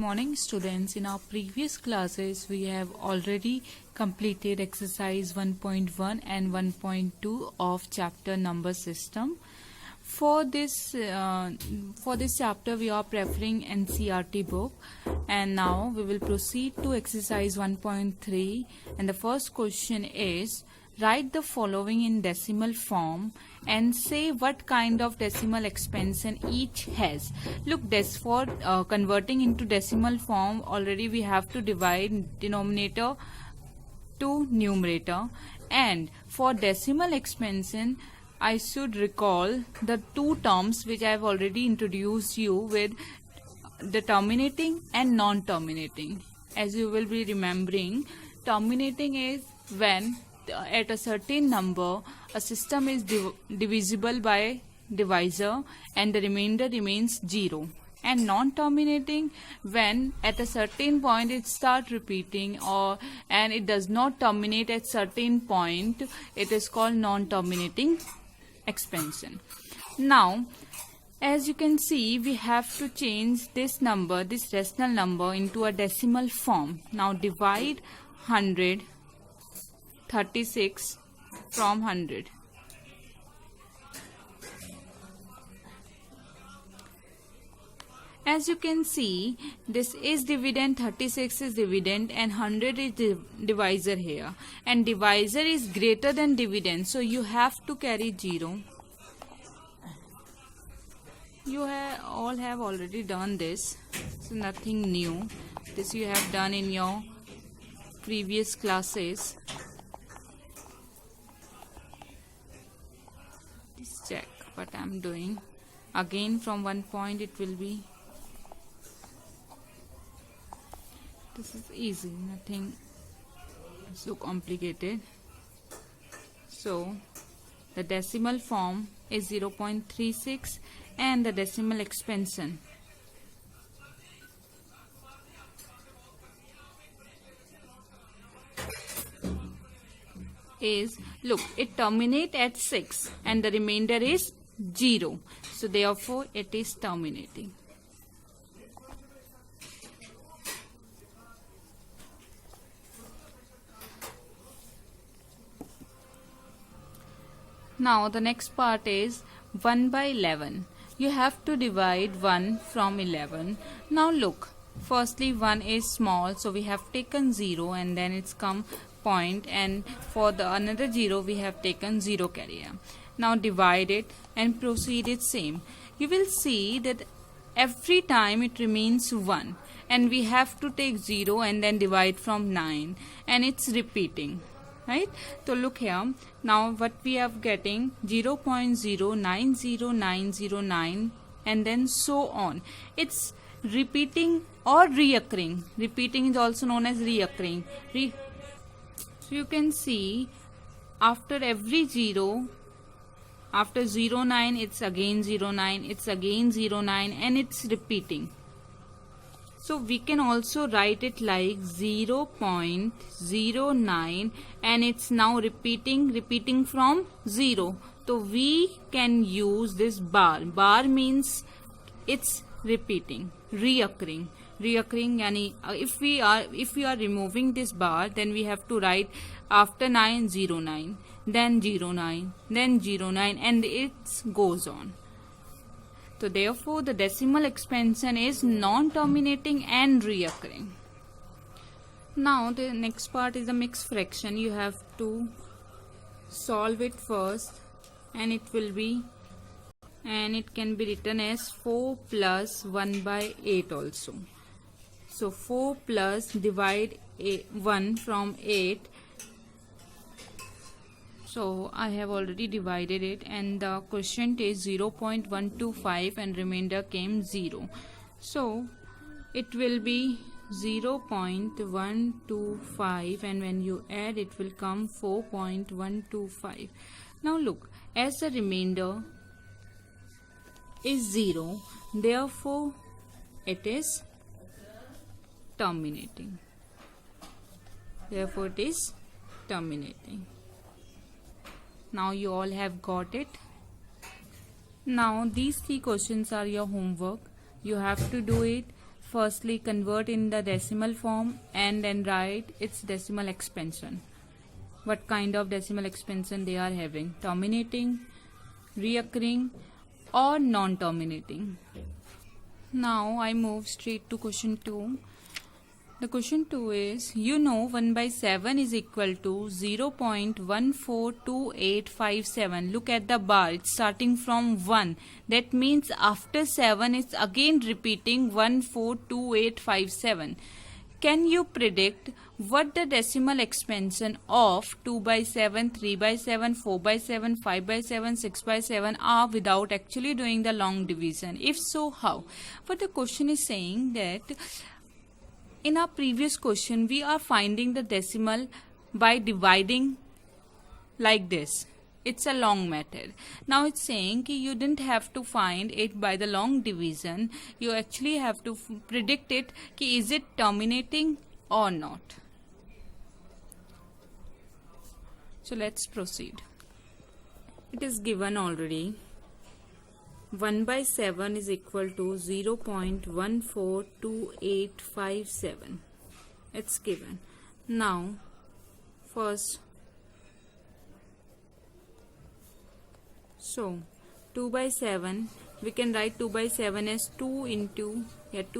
Morning students, in our previous classes we have already completed exercise 1.1 and 1.2 of chapter number system. For this chapter we are preferring NCERT book, and now we will proceed to exercise 1.3, and the first question is, write the following in decimal form and say what kind of decimal expansion each has. Look, for converting into decimal form, already we have to divide denominator to numerator, and for decimal expansion I should recall the two terms which I have already introduced you with, the terminating and non-terminating. As you will be remembering, terminating is when at a certain number a system is divisible by divisor and the remainder remains 0, and non-terminating when at a certain point it starts repeating and it does not terminate at certain point. It is called non-terminating expansion. Now as you can see, we have to change this number, this rational number, into a decimal form. Now divide 136 from 100. As you can see, this is dividend, 36 is dividend, and 100 is divisor here, and divisor is greater than dividend, so you have to carry 0. You all have already done this, so nothing new. This you have done in your previous classes. Just check what I am doing. Again from one point it will be. This is easy, nothing so complicated. So the decimal form is 0.36 and the decimal expansion is, look, it terminates at 6 and the remainder is 0, so therefore it is terminating. Now the next part is 1 by 11. You have to divide 1 from 11. Now look, firstly 1 is small, so we have taken 0 and then it's come point, and for the another 0 we have taken 0 carrier. Now divide it and proceed it same. You will see that every time it remains 1 and we have to take 0 and then divide from 9, and it's repeating. Right? So look here, now what we are getting, 0.090909, and then so on. It's repeating or reoccurring. Repeating is also known as reoccurring. So you can see after every 0, after 09 it's again 09, it's again 09, and it's repeating. So we can also write it like 0.09, and it's now repeating from 0. So we can use this bar. Bar means it's repeating, reoccurring. Yani if we are removing this bar, then we have to write after 9 09, then 09, then 09, and it goes on. So therefore the decimal expansion is non-terminating and reoccurring. Now the next part is the mixed fraction. You have to solve it first, and it can be written as 4 plus 1 by 8 also. So 4 plus divide 1 from 8. So I have already divided it, and the quotient is 0.125 and remainder came 0. So it will be 0.125, and when you add it will come 4.125. Now look, as the remainder is 0, therefore it is terminating. Therefore it is terminating. Now you all have got it. Now these 3 questions are your homework. You have to do it firstly convert in the decimal form and then write its decimal expansion. What kind of decimal expansion they are having? Terminating, reoccurring, or non-terminating. Now I move straight to question 2. The question 2 is, 1 by 7 is equal to 0.142857. Look at the bar, it's starting from 1. That means after 7 it's again repeating 142857. Can you predict what the decimal expansion of 2 by 7, 3 by 7, 4 by 7, 5 by 7, 6 by 7 are without actually doing the long division? If so, how? But the question is saying that in our previous question, we are finding the decimal by dividing like this. It's a long method. Now it's saying that you didn't have to find it by the long division. You actually have to predict it. Is it terminating or not? So let's proceed. It is given already. 1 by 7 is equal to 0.142857. It's given. Now, first, so 2 by 7, we can write 2 by 7 as 2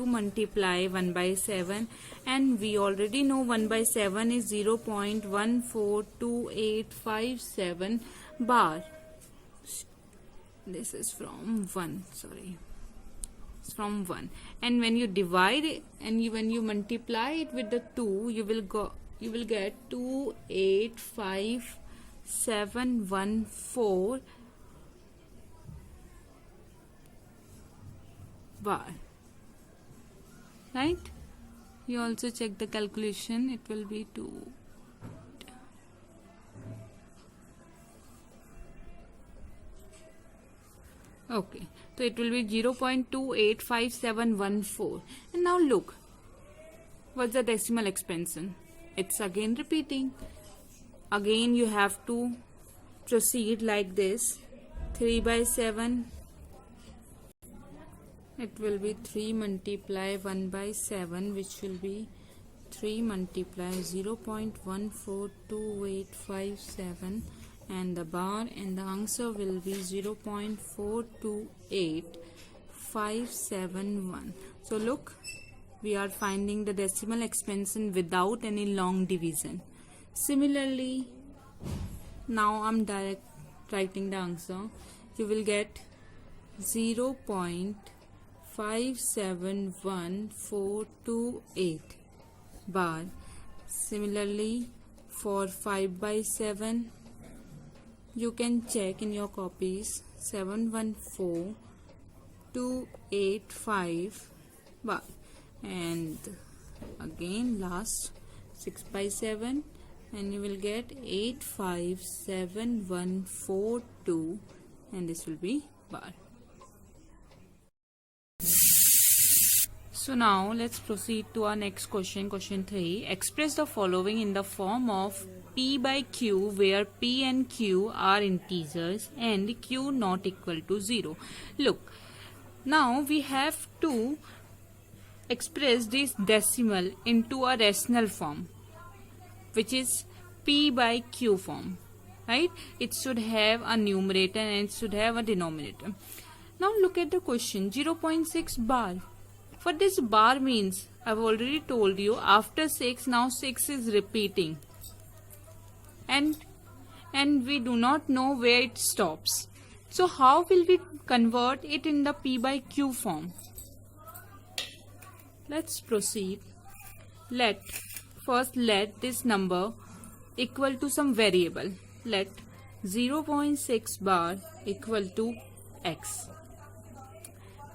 multiply 1 by 7, and we already know 1 by 7 is 0.142857 bar. This is from 1, sorry, it's from 1, and when you divide it and when you multiply it with the 2, you will get 285,714 bar, right? You also check the calculation, it will be 2. Okay, so it will be 0.285714. And now look, what's the decimal expansion? It's again repeating. Again you have to proceed like this. 3 by 7, it will be 3 multiply 1 by 7, which will be 3 multiply 0.142857, and the bar, and the answer will be 0.428571. So look, we are finding the decimal expansion without any long division. Similarly, now I'm direct writing the answer. You will get 0.571428 bar. Similarly, for 5 by 7, you can check in your copies 714285 bar, and again last 6 by 7, and you will get 857142, and this will be bar. So now let's proceed to our next question, question 3. Express the following in the form of P by Q, where P and Q are integers and Q not equal to 0. Look, now we have to express this decimal into a rational form, which is P by Q form, right? It should have a numerator and it should have a denominator. Now look at the question, 0.6 bar. What this bar means, I've already told you, after 6, now 6 is repeating. And we do not know where it stops. So how will we convert it in the P by Q form? Let's proceed. Let this number equal to some variable. Let 0.6 bar equal to x.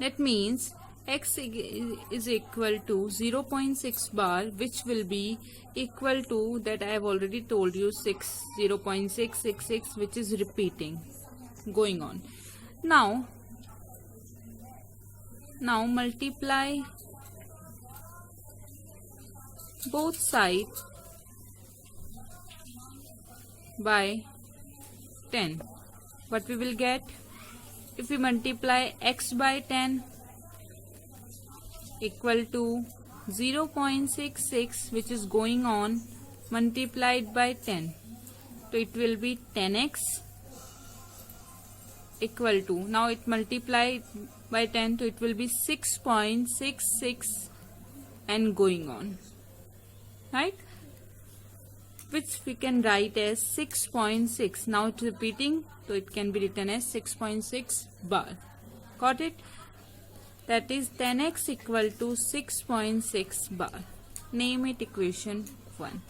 That means x is equal to 0.6 bar, which will be equal to that I have already told you 0.666, which is repeating, going on. Now multiply both sides by 10. What we will get if we multiply x by 10? equal to 0.66, which is going on, multiplied by 10. So it will be 10x equal to, now it multiplied by 10, so it will be 6.66 and going on, right? Which we can write as 6.6. Now it's repeating, so it can be written as 6.6 bar. Got it? That is 10x equal to 6.6 bar. Name it equation 1.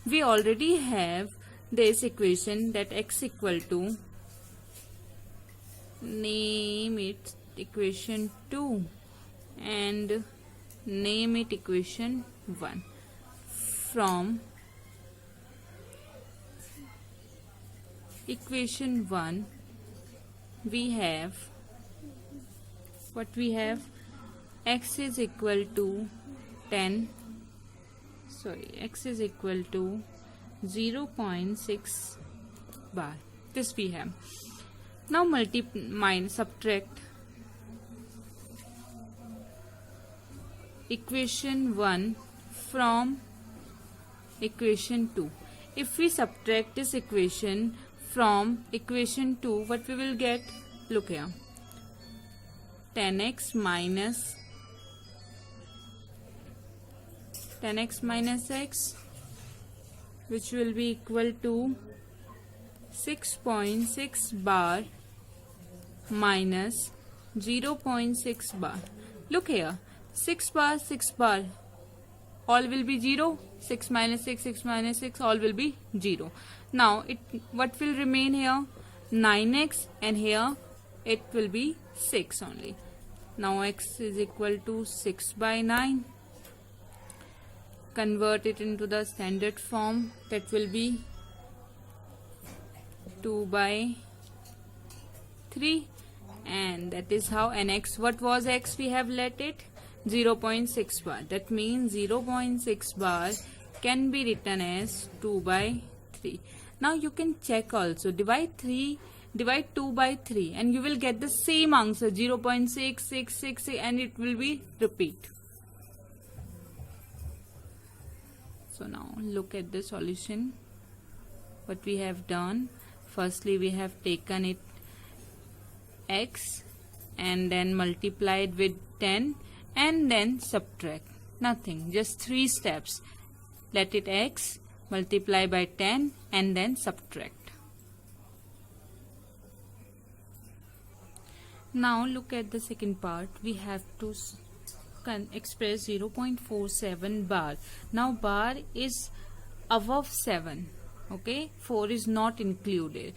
We already have this equation, that x equal to, name it equation 2 and name it equation 1. From equation 1 we have, what we have, x is equal to 10, x is equal to 0.6 bar. This we have. Now subtract equation 1 from equation 2. If we subtract this equation from equation 2, what we will get? Look here. 10x minus x, which will be equal to 6.6 bar minus 0.6 bar. Look here, 6 bar, all will be 0. 6 minus 6, all will be 0. Now what will remain here? 9x, and here it will be 6 only. Now x is equal to 6 by 9. Convert it into the standard form, that will be 2 by 3, and that is how. And x, what was x? We have let it 0.6 bar. That means 0.6 bar can be written as 2 by 3. Now you can check also, divide 2 by 3 and you will get the same answer, 0.666, and it will be repeat. So now look at the solution. What we have done, firstly we have taken it x and then multiplied with 10 and then subtract. Nothing, just 3 steps. Let it x, multiply by 10 and then subtract. Now look at the second part. We have to express 0.47 bar. Now bar is above 7, okay, 4 is not included.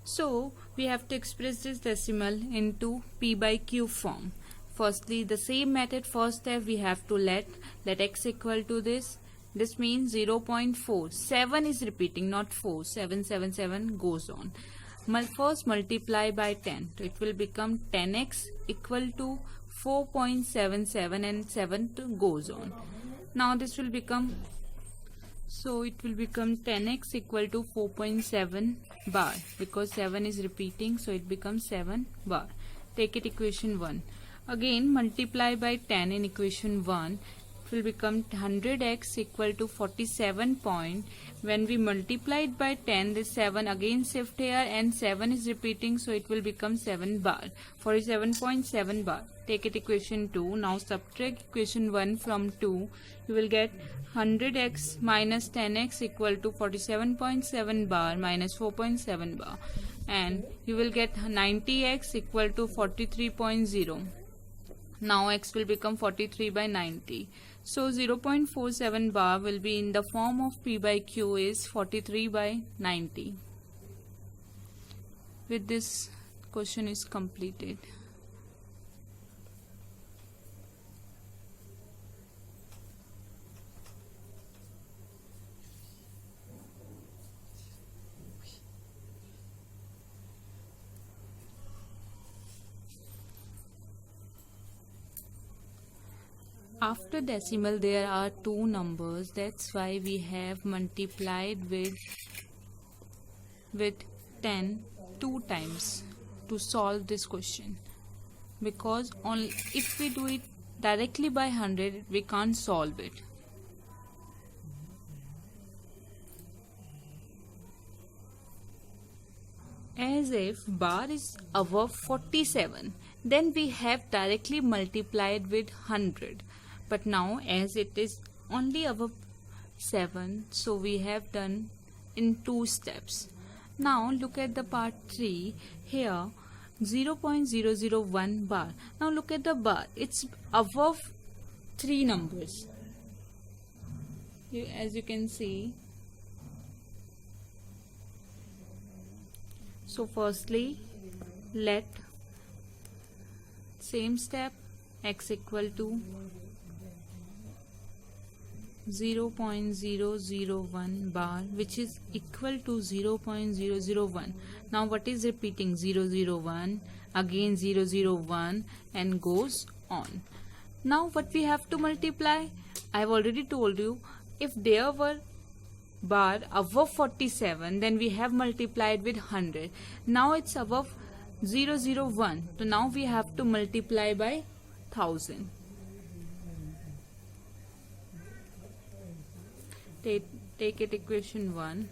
So we have to express this decimal into p by q form. Firstly, the same method, first step we have to let x equal to this. This means 0.4. 7 is repeating, not 4. 7 goes on. First multiply by 10. So it will become 10x equal to 4.77, and 7 goes on. Now this will become, so it will become 10x equal to 4.7 bar, because 7 is repeating, so it becomes 7 bar. Take it equation 1. Again multiply by 10 in equation 1. It will become 100x equal to 47 point. When we multiplied by 10, this 7 again shift here and 7 is repeating, so it will become 7 bar. 47.7 bar. Take it equation 2. Now subtract equation 1 from 2. You will get 100x minus 10x equal to 47.7 bar minus 4.7 bar. And you will get 90x equal to 43.0. Now x will become 43 by 90. So 0.47 bar will be in the form of p by q is 43 by 90. With this, question is completed. After decimal there are 2 numbers, that's why we have multiplied with 10 2 times to solve this question, because if we do it directly by 100 we can't solve it. As if bar is above 47, then we have directly multiplied with 100. But now as it is only above 7, so we have done in 2 steps. Now look at the part 3. Here 0.001 bar. Now look at the bar. It's above 3 numbers. As you can see. So firstly, let same step x equal to 0.001 bar, which is equal to 0.001. Now what is repeating? 001, again 001, and goes on. Now what we have to multiply? I have already told you, if there were bar above 47, then we have multiplied with 100. Now it's above 001, so now we have to multiply by 1000. Take it equation 1.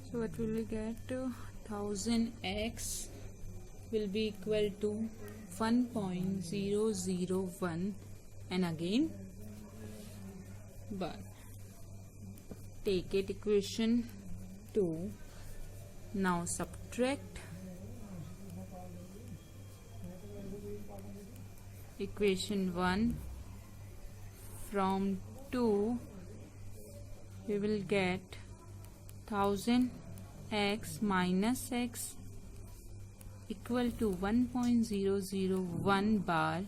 So what will we get? 1000x will be equal to 1.001 and again bar. Take it equation 2. Now subtract equation 1 from 2. We will get 1000x minus x equal to 1.001 bar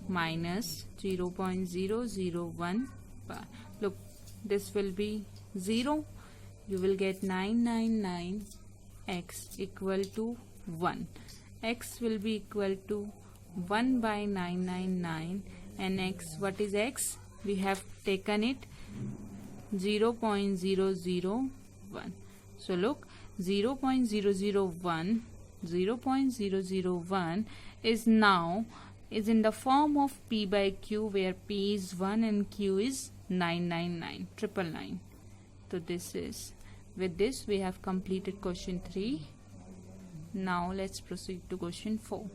minus 0.001 bar. Look, this will be 0. You will get 999 x equal to 1. X will be equal to 1 by 999, and x, what is x? We have taken it 0.001. So look, 0.001 is now in the form of p by q, where p is 1 and q is 999. So this is, with this we have completed question 3. Now let's proceed to question 4.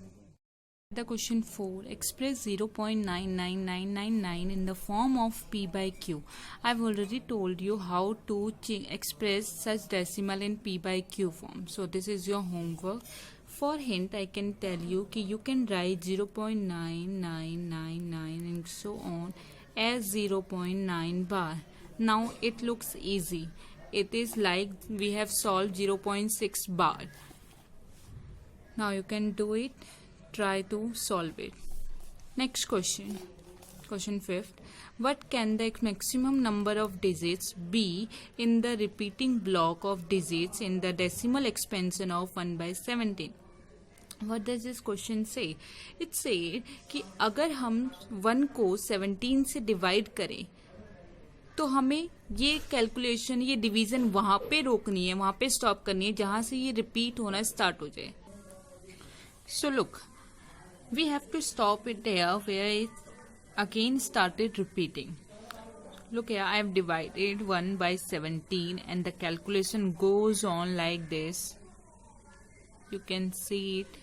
The question 4, express 0.99999 in the form of p by q. I've already told you how to express such decimal in p by q form. So this is your homework. For hint, I can tell you that you can write 0.9999 and so on as 0.9 bar. Now it looks easy. It is like we have solved 0.6 bar. Now you can do it. Try to solve it. Next question. Question 5. What can the maximum number of digits be in the repeating block of digits in the decimal expansion of 1 by 17? What does this question say? It said कि अगर हम 1 को 17 से divide करें तो हमें ये calculation, ये डिवीजन वहां पे रोकनी है, वहां पे स्टॉप करनी है जहां से ये रिपीट होना स्टार्ट हो जाए. So look, we have to stop it there where it again started repeating. Look here, I have divided 1 by 17 and the calculation goes on like this. You can see it.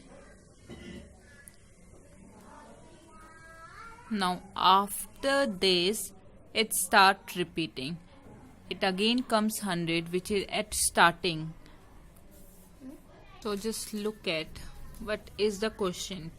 Now after this it starts repeating. It again comes 100, which is at starting. So just look at what is the quotient.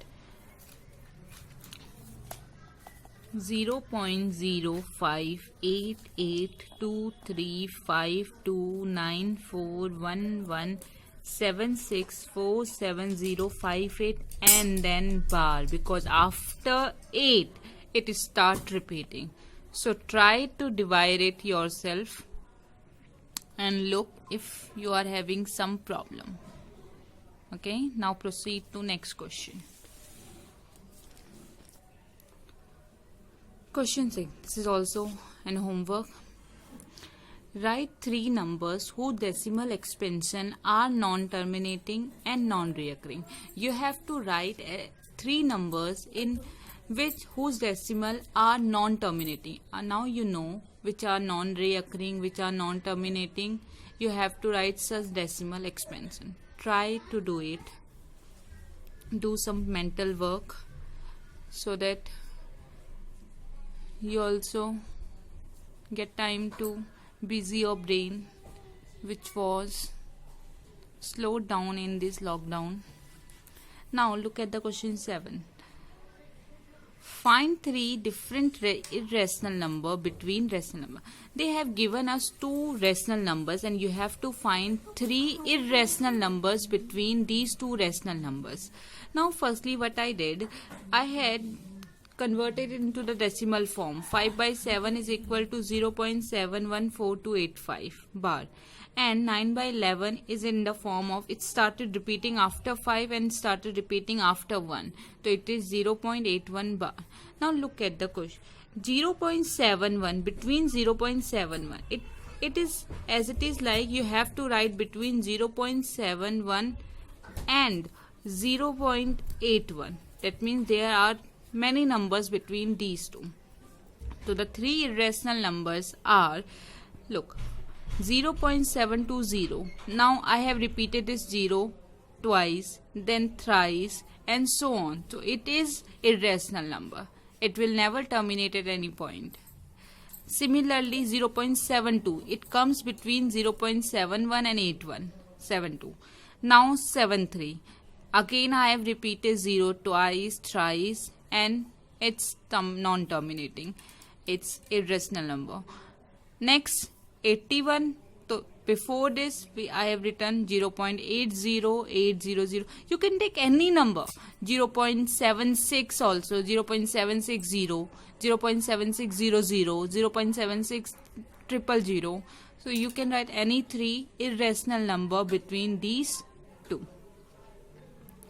0.0588233529411764705 and then bar, because after 8 it start repeating. So try to divide it yourself and look if you are having some problem. Okay, now proceed to next question. Question 6. This is also an homework. Write three numbers whose decimal expansion are non-terminating and non-reoccurring. You have to write three numbers in which whose decimal are non-terminating. Now you know which are non-reoccurring, which are non-terminating. You have to write such decimal expansion. Try to do it. Do some mental work so that you also get time to busy your brain, which was slowed down in this lockdown. Now look at the question 7. Find three different irrational number between rational number. They have given us two rational numbers and you have to find three irrational numbers between these two rational numbers. Now firstly what I did, I had converted it into the decimal form. 5 by 7 is equal to 0.714285 bar. And 9 by 11 is in the form of, it started repeating after 5 and started repeating after 1. So it is 0.81 bar. Now look at the question. 0.71, between 0.71. It is as it is like you have to write between 0.71 and 0.81. That means there are many numbers between these two. So the three irrational numbers are, look, 0.720. Now I have repeated this 0 twice, then thrice, and so on. So it is irrational number. It will never terminate at any point. Similarly, 0.72. It comes between 0.71 and 81.72. Now 73. Again I have repeated 0 twice, thrice, and it's non-terminating. It's irrational number. Next 81. So before this I have written 0.80800. You can take any number. 0.76 also, 0.760, 0.7600, 0.76000. So you can write any three irrational number between these two.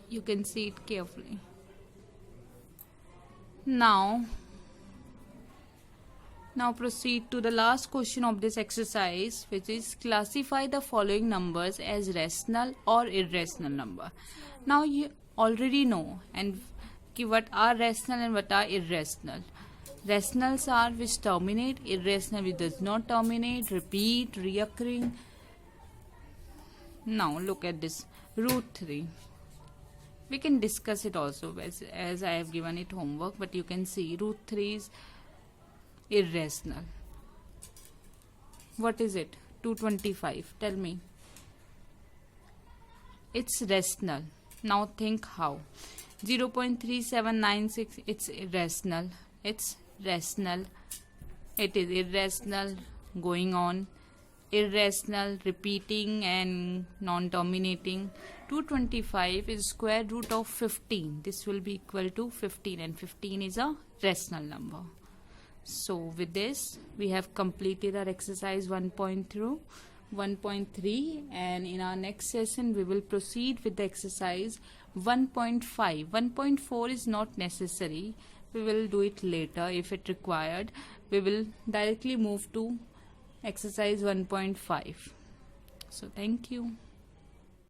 You can see it carefully. Now proceed to the last question of this exercise, which is classify the following numbers as rational or irrational number. Now you already know and what are rational and what are irrational. Rationals are which terminate, irrational which does not terminate, repeat, reoccurring. Now look at this root 3. We can discuss it also as I have given it homework, but you can see root 3 is irrational. What is it? 225. Tell me. It's rational. Now think how. 0.3796. It's irrational. It's rational. It is irrational. Going on. Irrational, repeating and non-terminating. 225 is square root of 15. This will be equal to 15 and 15 is a rational number. So with this we have completed our exercise 1.3 and in our next session we will proceed with the exercise 1.5. 1.4 is not necessary. We will do it later if it required. We will directly move to exercise 1.5. So thank you.